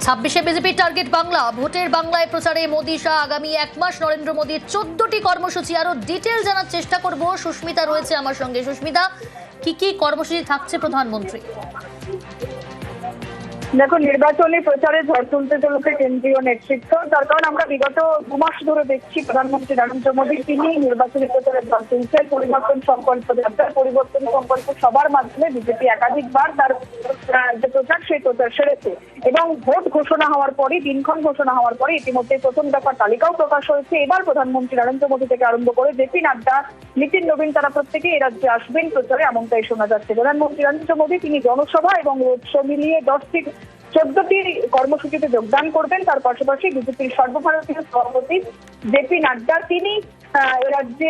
ছাব্বিশে বিজেপির টার্গেট বাংলা, ভোটের বাংলায় প্রচারে মোদী শাহ আগামী এক মাস নরেন্দ্র মোদীর 14টি কর্মসূচি। আরো ডিটেল জানার চেষ্টা করব। সুস্মিতা রয়েছে আমার সঙ্গে। সুস্মিতা, কি কি কর্মসূচি থাকছে প্রধানমন্ত্রী? দেখো, নির্বাচনী প্রচারে ঝড় তুলতে চলেছে কেন্দ্রীয় নেতৃত্ব। তার কারণ আমরা বিগত 2 মাস ধরে দেখছি প্রধানমন্ত্রী নরেন্দ্র মোদী তিনি নির্বাচনী প্রচারে ঝড় তুলছেন। পরিবর্তন সংকল্প যাত্রা, পরিবর্তন সংকল্প সবার মাধ্যমে বিজেপি একাধিকবার তার যে প্রচার সেই প্রচার সেরেছে এবং ভোট ঘোষণা হওয়ার পরই, দিনক্ষণ ঘোষণা হওয়ার পরে ইতিমধ্যে প্রথম দফার তালিকাও প্রকাশ হয়েছে। এবার প্রধানমন্ত্রী নরেন্দ্র মোদী থেকে আরম্ভ করে জেপি নাড্ডা, নীতিন নবীন তারা প্রত্যেকে এই রাজ্যে আসবেন প্রচারে, এমনটাই শোনা যাচ্ছে। প্রধানমন্ত্রী নরেন্দ্র মোদী তিনি জনসভা এবং রোড শো মিলিয়ে 14টি কর্মসূচিতে যোগদান করবেন। তার পাশাপাশি বিজেপির সর্বভারতীয় সভাপতি জেপি নাড্ডা তিনি এ রাজ্যে,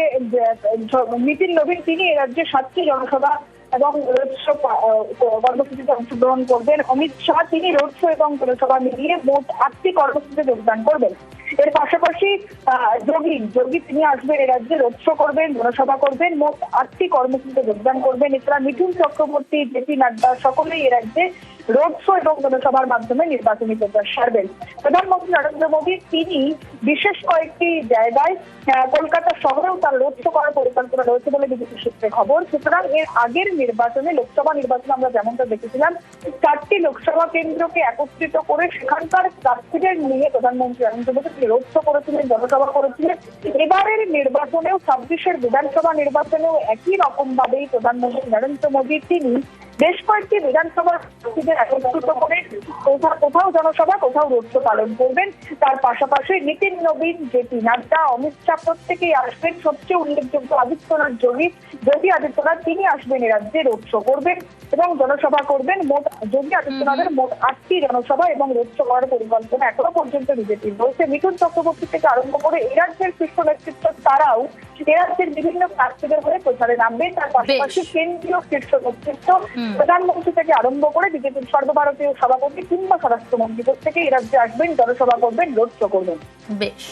নীতিন নবীন তিনি এ রাজ্যে 7টি জনসভা এবং রোড শো কর্মসূচিতে অংশগ্রহণ করবেন। অমিত শাহ তিনি রোড শো এবং জনসভা মিলিয়ে মোট 8টি কর্মসূচিতে যোগদান করবেন। এর পাশাপাশি যোগী তিনি আসবেন এ রাজ্যে, রোড শো করবেন, জনসভা করবেন, মোট 8টি কর্মসূচিতে যোগদান করবেন। এছাড়া মিঠুন চক্রবর্তী, জেপি নাড্ডা সকলেই এ রাজ্যে রোড শো এবং জনসভার মাধ্যমে নির্বাচনী প্রচার সারবেন। প্রধানমন্ত্রী নরেন্দ্র মোদী তিনি বিশেষ কয়েকটি জায়গায়, কলকাতা শহরেও তার রোড শো করার পরিকল্পনা রয়েছে বলে বিজেপি সূত্রে খবর। সুতরাং এর আগের নির্বাচনে, লোকসভা নির্বাচনে আমরা যেমনটা দেখেছিলাম, 4টি লোকসভা কেন্দ্রকে একত্রিত করে সেখানকার প্রার্থীদের নিয়ে প্রধানমন্ত্রী নরেন্দ্র মোদী রোড শো করেছিলেন, জনসভা করেছিলেন। এবারের নির্বাচনেও, 26-এর বিধানসভা নির্বাচনেও একই রকম ভাবেই প্রধানমন্ত্রী নরেন্দ্র মোদী তিনি বেশ কয়েকটি বিধানসভার প্রার্থীদের একত্রিত করে কোথাও জনসভা, কোথাও রোড শো পালন করবেন। তার পাশাপাশি নীতিন নবীন, জেপি নাড্ডা, অমিত শাহ প্রত্যেকেই আসবেন। সবচেয়ে উল্লেখযোগ্য যোগী আদিত্যনাথ তিনি আসবেন এ রাজ্যে, রোড শো করবেন এবং জনসভা করবেন। যোগী আদিত্যনাথের মোট 8টি জনসভা এবং রোড শো করার পরিকল্পনা এখনো পর্যন্ত বিজেপির রয়েছে। মিঠুন চক্রবর্তী থেকে আরম্ভ করে এই রাজ্যের শীর্ষ নেতৃত্ব তারাও এ রাজ্যের বিভিন্ন প্রার্থীদের হয়ে প্রচারে নামবে। তার পাশাপাশি কেন্দ্রীয় শীর্ষ নেতৃত্ব প্রধানমন্ত্রী থেকে আরম্ভ করে বিজেপির সর্বভারতীয় সভাপতি কিংবা স্বরাষ্ট্রমন্ত্রী প্রত্যেকে এই রাজ্যে আসবেন, জনসভা করবেন, রোড শো করবেন। বেশ।